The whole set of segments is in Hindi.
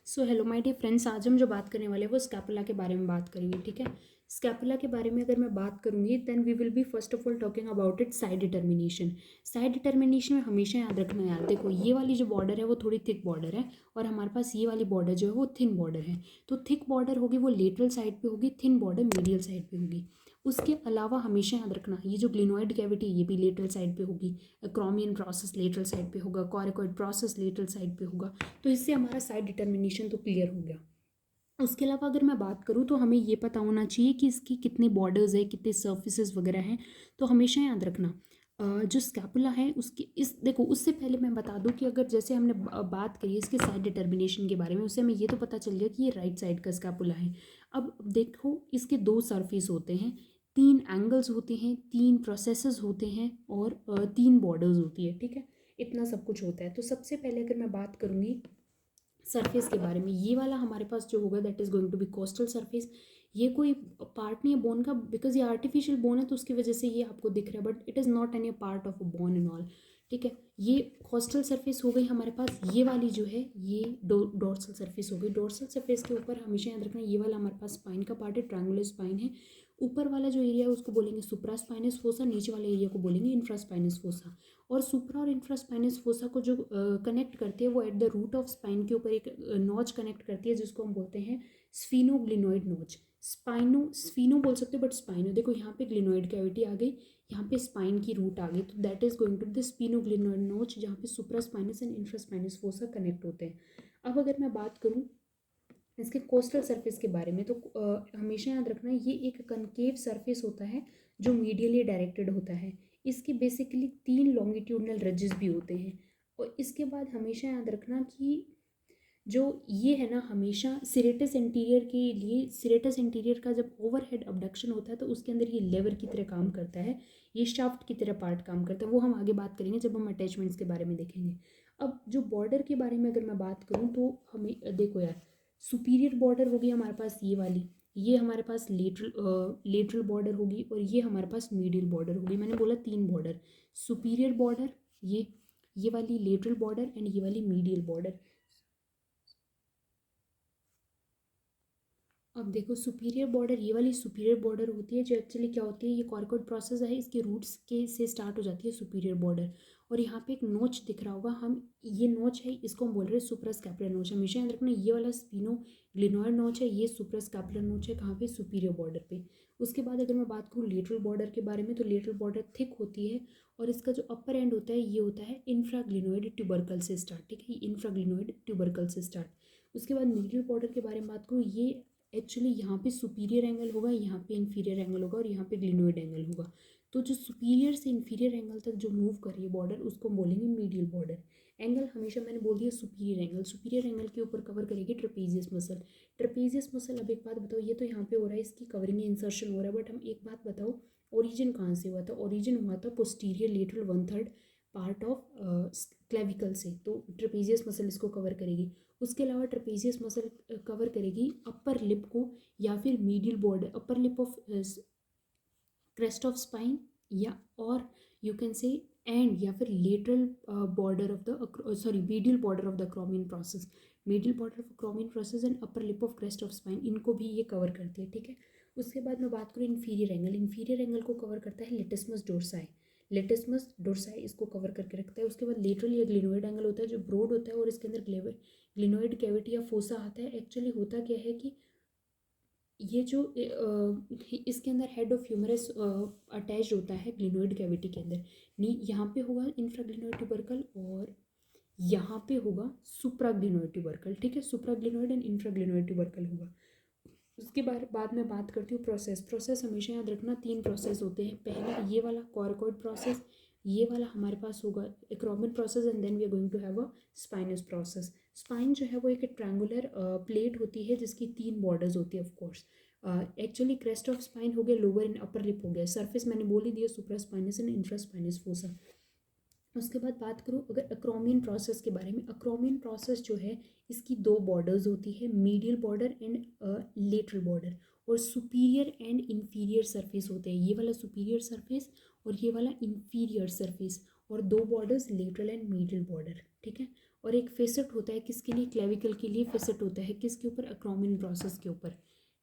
So hello my dear friends, आज हम जो बात करने वाले हैं वो स्कैपुला के बारे में बात करेंगे। ठीक है, स्कैपुला के बारे में अगर मैं बात करूंगी then we will be first of all talking about it side determination. Side determination में हमेशा याद रखना यार, देखो ये वाली जो बॉर्डर है वो थोड़ी थिक बॉर्डर है और हमारे पास ये वाली बॉर्डर जो है वो थिन बॉर्डर है। तो थिक बॉर्डर होगी वो लेटरल साइड पे होगी, थिन बॉर्डर मीडियल साइड पे होगी। उसके अलावा हमेशा याद रखना ये जो ग्लिनोइड कैविटी ये भी लेटरल साइड पे होगी, क्रोमियन प्रोसेस लेटरल साइड पे होगा, कॉरिकॉइड प्रोसेस लेटरल साइड पे होगा। तो इससे हमारा साइड डिटर्मिनेशन तो क्लियर हो गया। उसके अलावा अगर मैं बात करूँ तो हमें ये पता होना चाहिए कि इसकी कितने बॉर्डर्स है, कितने सर्फिसेज वगैरह हैं। तो हमेशा याद रखना जो स्कैपुला है उसकी इस देखो, उससे पहले मैं बता दूं कि अगर जैसे हमने बात करी इसके साइड डिटर्मिनेशन के बारे में, उससे हमें ये तो पता चल गया कि ये राइट साइड का स्कैपुला है। अब देखो इसके दो सरफेस होते हैं, तीन एंगल्स होते हैं, तीन प्रोसेसेस होते हैं और तीन बॉर्डर्स होती है। ठीक है, इतना सब कुछ होता है। तो सबसे पहले अगर मैं बात करूँगी सरफेस के बारे में, ये वाला हमारे पास जो होगा that is going to be costal surface. ये कोई पार्ट नहीं है बोन का, बिकॉज ये आर्टिफिशियल बोन है तो उसकी वजह से ये आपको दिख रहा है, but it is not any part of a bone and all. ठीक है, ये कोस्टल सरफेस हो गई हमारे पास। ये वाली जो है ये डोर्सल सरफेस हो गई। डोर्सल सरफेस के ऊपर हमेशा याद रखना ये वाला हमारे पास स्पाइन का पार्ट है, ट्रायंगुलर स्पाइन है। ऊपर वाला जो एरिया है उसको बोलेंगे सुप्रास्पाइनस फोसा, नीचे वाले एरिया को बोलेंगे इंफ्रास्पाइनस फोसा। और सुप्रा और इंफ्रास्पाइनस फोसा को जो कनेक्ट करती है वो at the root of spine के ऊपर एक नॉच कनेक्ट करती है जिसको हम बोलते हैं स्फीनोग्लिनोइड नॉच। स्फीनो बोल सकते हो बट स्पाइनो, देखो यहाँ पे ग्लिनोइड कैविटी आ गई, यहाँ पे स्पाइन की रूट आ गई, तो that is going to the spinoglenoid notch जहाँ पे supraspinatus and infraspinatus fossa connect होते हैं। अब अगर मैं बात करूँ इसके कोस्टल सरफेस के बारे में तो हमेशा याद रखना ये एक कनकेव सरफेस होता है जो मीडियली डायरेक्टेड होता है। इसके बेसिकली तीन लॉन्गिट्यूडनल रजेस भी होते हैं। और इसके बाद हमेशा याद रखना कि जो ये है ना, हमेशा सिरेटस इंटीरियर के लिए, सिरेटस इंटीरियर का जब ओवरहेड अबडक्शन होता है तो उसके अंदर ये लेवर की तरह काम करता है, ये शाफ्ट की तरह पार्ट काम करता है। वो हम आगे बात करेंगे जब हम अटैचमेंट्स के बारे में देखेंगे। अब जो बॉर्डर के बारे में अगर मैं बात करूँ तो हमें देखो यार, सुपीरियर बॉर्डर होगी हमारे पास ये वाली, ये हमारे पास लेटरल बॉर्डर होगी और ये हमारे पास मीडियल बॉर्डर होगी। मैंने बोला तीन बॉर्डर, सुपीरियर बॉर्डर, ये वाली लेटरल बॉर्डर एंड ये वाली मीडियल बॉर्डर। अब देखो सुपीरियर बॉर्डर, ये वाली सुपीरियर बॉर्डर होती है जो एक्चुअली क्या होती है, ये कॉर्कोइड प्रोसेस है, इसके रूट्स के से स्टार्ट हो जाती है सुपीरियर बॉर्डर। और यहाँ पे एक नोच दिख रहा होगा, हम ये नोच है इसको हम बोल रहे हैं सुप्रास्कैपुलर नोच। हमेशा याद रखना ये वाला स्पिनो ग्लिनोइड नोच है, ये सुप्रास्कैपुलर नोच है कहाँ पे, सुपीरियर बॉर्डर पे। उसके बाद अगर मैं बात करूँ लेटरल बॉर्डर के बारे में तो लेटरल बॉर्डर थिक होती है और इसका जो अपर एंड होता है ये होता है इंफ्राग्लिनोइड ट्यूबरकल से स्टार्ट। ठीक है, इंफ्राग्लिनोइड ट्यूबरकल से स्टार्ट। उसके बाद मीडियल बॉर्डर के बारे में बात करूँ, ये एक्चुअली यहाँ पे सुपीरियर एंगल होगा, यहाँ पे इन्फीरियर एंगल होगा और यहाँ पे ग्लिनोइड एंगल होगा। तो जो सुपीरियर से इन्फीरियर एंगल तक जो मूव कर रही है बॉर्डर उसको हम बोलेंगे मीडियल बॉर्डर। एंगल हमेशा मैंने बोल दिया सुपीरियर एंगल, सुपीरियर एंगल के ऊपर कवर करेगी ट्रेपेजियस मसल। ट्रेपेजियस मसल, अब एक बात बताओ, ये तो यहाँ पे हो रहा है इसकी कवरिंग इंसर्शन हो रहा है, बट हम एक बात बताओ ओरिजिन कहाँ से हुआ था? ओरिजिन हुआ था posterior lateral 1/3 part of clavicle से, तो ट्रेपेजियस मसल इसको कवर करेगी। उसके अलावा ट्रेपेजियस मसल कवर करेगी अपर लिप को या फिर medial border, upper lip of crest of spine, या or you can say and या फिर lateral border of the sorry medial border of the acromion process, medial border of acromion process and upper lip of crest of spine, इनको भी ये कवर करती है। ठीक है, उसके बाद मैं बात करूँ इन्फीरियर एंगल, इन्फीरियर एंगल को कवर करता है लेटिस्मस डोर्साई, लेटिस्मस डोर्साई इसको कवर करके रखता है। उसके बाद लेटरल या ग्लिनोइड एंगल होता है जो ब्रॉड होता है और इसके अंदर ग्लिनोइड कैविटी या फोसा आता है। एक्चुअली होता क्या है कि ये जो इसके अंदर हेड ऑफ ह्यूमरस अटैच होता है ग्लिनोइड कैविटी के अंदर, नी यहाँ पे होगा इंफ्राग्लिनोइड ट्यूबरकल और यहाँ पे होगा सुप्राग्लिनोइड ट्यूबरकल। ठीक है, सुप्राग्लिनोइड एंड इंफ्राग्लिनोइड ट्यूबरकल होगा। उसके बाद में बात करती हूँ प्रोसेस हमेशा याद रखना तीन प्रोसेस होते हैं। पहला ये वाला कॉर्कोइड प्रोसेस, ये वाला हमारे पास होगा acromion process and then we are going to have a spinous process. Spine जो है वो एक ट्रायंगुलर प्लेट होती है जिसकी तीन बॉर्डर्स होती है of course. Actually crest of spine हो गया, लोअर एंड अपर लिप हो गया, सरफेस मैंने बोल ही दिया सुप्रास्पाइनस एंड इंफ्रास्पाइनस फोसा। उसके बाद बात करूँ अगर अक्रोमियन प्रोसेस के बारे में, अक्रोमियन प्रोसेस जो है इसकी दो बॉर्डर्स होती है, medial border and lateral border, और सुपीरियर एंड इन्फीरियर सरफेस होते हैं, ये वाला सुपीरियर सरफेस और ये वाला इन्फीरियर सरफेस, और दो borders lateral and medial border. ठीक है, और एक फेसेट होता है किसके लिए, क्लेविकल के लिए फेसेट होता है किसके ऊपर, अक्रॉमिन प्रोसेस के ऊपर,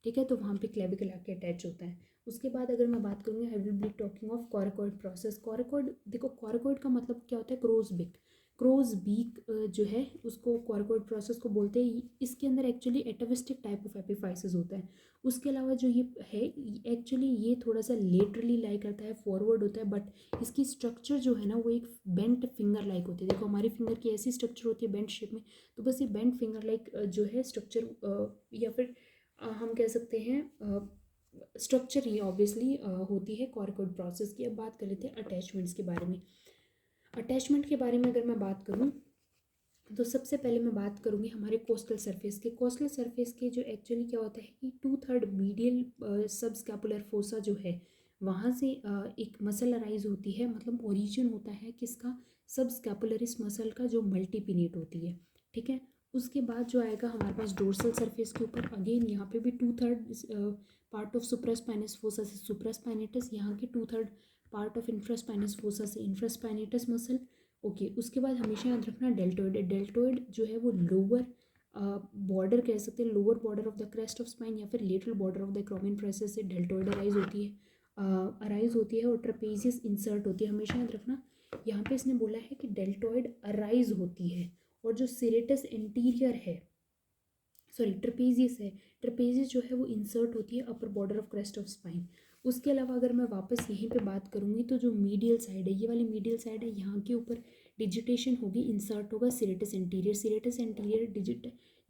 ठीक है। तो वहाँ पे क्लेविकल आके अटैच होता है। उसके बाद अगर मैं बात करूँगी, I will be talking of coracoid process. Coracoid, देखो कॉरकॉइड का मतलब क्या होता है, क्रोज बिक, क्रोज बीक जो है उसको कॉरकॉइड प्रोसेस को बोलते हैं। इसके अंदर एक्चुअली एटाविस्टिक टाइप ऑफ एपिफाइसिस होता है। उसके अलावा जो ये है एक्चुअली ये थोड़ा सा लेटरली लाई करता है, फॉरवर्ड होता है, बट इसकी स्ट्रक्चर जो है ना वो एक बेंट फिंगर लाइक होती है। देखो हमारी फिंगर की ऐसी स्ट्रक्चर होती है बेंट शेप में, तो बस ये बेंट फिंगर लाइक जो है स्ट्रक्चर, या फिर हम कह सकते हैं स्ट्रक्चर ही ऑब्वियसली होती है कॉरकॉइड प्रोसेस की। अब बात कर लेते हैं अटैचमेंट्स के बारे में। अटैचमेंट के बारे में अगर मैं बात करूँ तो सबसे पहले मैं बात करूँगी हमारे कोस्टल सरफेस के। कोस्टल सरफेस के जो एक्चुअली क्या होता है कि 2/3 मीडियल सब स्कैपुलर फोसा जो है वहाँ से एक मसल अराइज होती है, मतलब ओरिजिन होता है किसका, सब स्कैपुलरिस मसल का जो मल्टीपिनेट होती है, ठीक है। उसके बाद जो आएगा हमारे पास डोर्सल सरफेस के ऊपर, अगेन यहाँ पे भी 2/3 पार्ट ऑफ सुप्रास्पाइनस फोसा से सुप्रास्पाइनेटस, यहाँ के 2/3 पार्ट ऑफ इंफ्रास्पाइनस फोसा से इंफ्रास्पाइनेटस मसल। ओके उसके बाद हमेशा याद रखना डेल्टोइड, डेल्टोइड जो है वो लोअर बॉर्डर कह सकते हैं, lower border of the crest of spine या फिर lateral border of the acromion process से डेल्टोइड अराइज होती है और ट्रेपेजियस इंसर्ट होती है। हमेशा याद रखना यहाँ पे इसने बोला है कि डेल्टोइड अराइज होती है, और जो सिरेटस इंटीरियर है, सॉरी ट्रेपेजियस है, ट्रेपेजियस जो है वो इंसर्ट होती है upper border of crest of spine. उसके अलावा अगर मैं वापस यहीं पे बात करूँगी तो जो मीडियल साइड है, ये वाली मीडियल साइड है, यहाँ के ऊपर डिजिटेशन होगी, इंसर्ट होगा serratus interior, serratus interior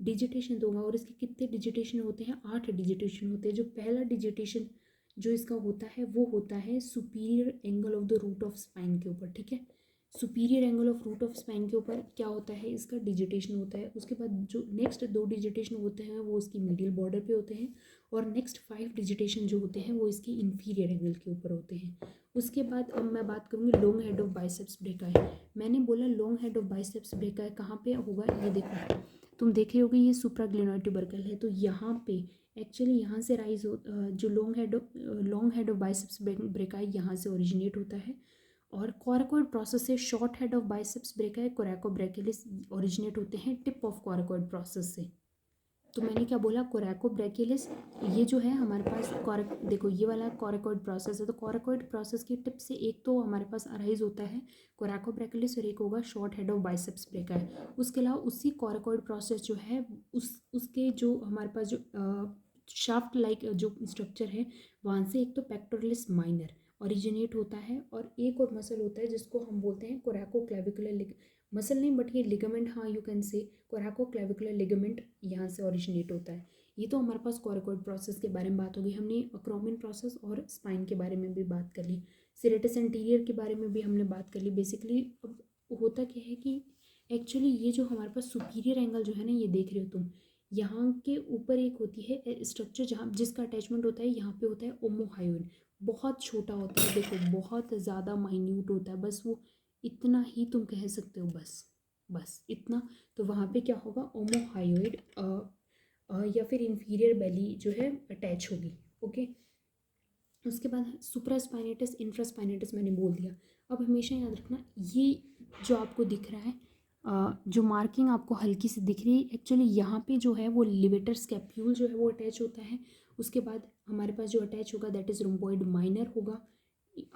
digitation होगा। और इसके कितने डिजिटेशन होते हैं, 8 डिजिटेशन होते हैं। जो पहला डिजिटेशन जो इसका होता है वो होता है superior angle of the root of spine के ऊपर, ठीक है। Superior angle of root of spine के ऊपर क्या होता है, इसका डिजिटेशन होता है। उसके बाद जो नेक्स्ट 2 डिजिटेशन होते हैं वो इसकी मीडियल बॉर्डर पे होते हैं, और नेक्स्ट 5 डिजिटेशन जो होते हैं वो इसकी इन्फीरियर एंगल के ऊपर होते हैं। उसके बाद अब मैं बात करूँगी long head of biceps brachii. मैंने बोला long head of biceps brachii कहाँ पे होगा, ये देखो तुम देखे होगे ये सुप्राग्लिनोइड ट्यूबरकल है, तो यहाँ पे एक्चुअली यहाँ से राइज हो जो long head of biceps brachii यहाँ से ओरिजिनेट होता है। और कोराकोइड प्रोसेस से short head of biceps brachii coracobrachialis originate होते हैं टिप ऑफ कोराकोइड प्रोसेस से। तो मैंने क्या बोला, कोरैकोब्रैकियलिस ये जो है हमारे पास देखो ये वाला कोराकोइड प्रोसेस है, तो कोराकोइड प्रोसेस की टिप से एक तो हमारे पास अराइज होता है कोरैकोब्रैकियलिस और एक होगा short head of biceps brachii. उसके अलावा उसी कोराकोइड प्रोसेस जो है उसके जो हमारे पास जो शाफ्ट लाइक जो स्ट्रक्चर है वहाँ से एक तो पेक्टोरलिस माइनर ओरिजिनेट होता है, और एक और मसल होता है जिसको हम बोलते हैं कोरैकोक्लेविकुलर मसल नहीं बट ये लिगामेंट, हाँ यू कैन से कोरैकोक्लेविकुलर लिगामेंट यहाँ से ओरिजिनेट होता है। ये तो हमारे पास कोराकोइड प्रोसेस के बारे में बात होगी। हमने अक्रोमिन प्रोसेस और स्पाइन के बारे में भी बात कर ली, सिरेटस एंटीरियर के बारे में भी हमने बात कर ली। बेसिकली अब होता क्या है कि एक्चुअली ये जो हमारे पास सुपीरियर एंगल जो है ना, ये देख रहे हो तुम, यहाँ के ऊपर एक होती है स्ट्रक्चर जहाँ जिसका अटैचमेंट होता है, यहाँ पे होता है ओमोहायोन, बहुत छोटा होता है, देखो बहुत ज़्यादा माइन्यूट होता है, बस वो इतना ही तुम कह सकते हो, बस इतना। तो वहाँ पे क्या होगा, ओमोहायोइड या फिर इंफीरियर बेली जो है अटैच होगी। ओके उसके बाद सुप्रास्पाइनेटस इंफ्रास्पाइनेटस मैंने बोल दिया। अब हमेशा याद रखना ये जो आपको दिख रहा है जो मार्किंग आपको हल्की सी दिख रही है, एक्चुअली यहाँ पे जो है वो लिवेटर स्कैप्यूल जो है वो अटैच होता है। उसके बाद हमारे पास जो अटैच होगा दैट इज़ रोम्बॉइड माइनर होगा।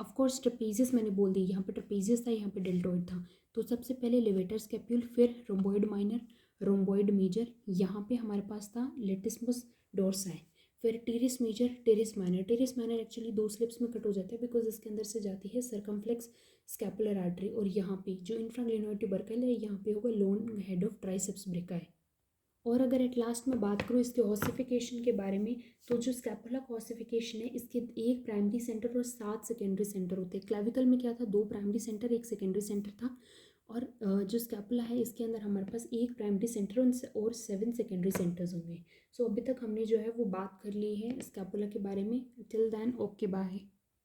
ऑफ कोर्स ट्रेपेजियस मैंने बोल दी, यहाँ पे ट्रेपेजियस था, यहाँ पे डेल्टोइड था। तो सबसे पहले लिवेटर स्कैप्यूल, फिर रोम्बॉइड माइनर, रोम्बॉइड मेजर, यहाँ पे हमारे पास था लेटिस्मस डोर्साई, फिर teres major, teres minor. Teres minor actually 2 slips में कट हो जाता है बिकॉज इसके अंदर से जाती है सर्कमफ्लेक्स स्कैपुलर आर्टरी, और यहाँ पे जो इंफ्राग्लिनोइड ट्यूबरकल है यहाँ पे होगा long head of triceps brachii. और अगर एट लास्ट में बात करूँ इसके ऑसिफिकेशन के बारे में, तो जो स्कैपुला का ऑसिफिकेशन है इसके एक प्राइमरी सेंटर और 7 सेकेंडरी सेंटर होते हैं। क्लैविकल में क्या था, 2 प्राइमरी सेंटर 1 सेकेंडरी सेंटर था, और जो स्कैपुला है इसके अंदर हमारे पास 1 प्राइमरी सेंटर और 7 सेकेंडरी सेंटर्स होंगे। सो अभी तक हमने जो है वो बात कर ली है स्कैपुला के बारे में। Till then okay bye.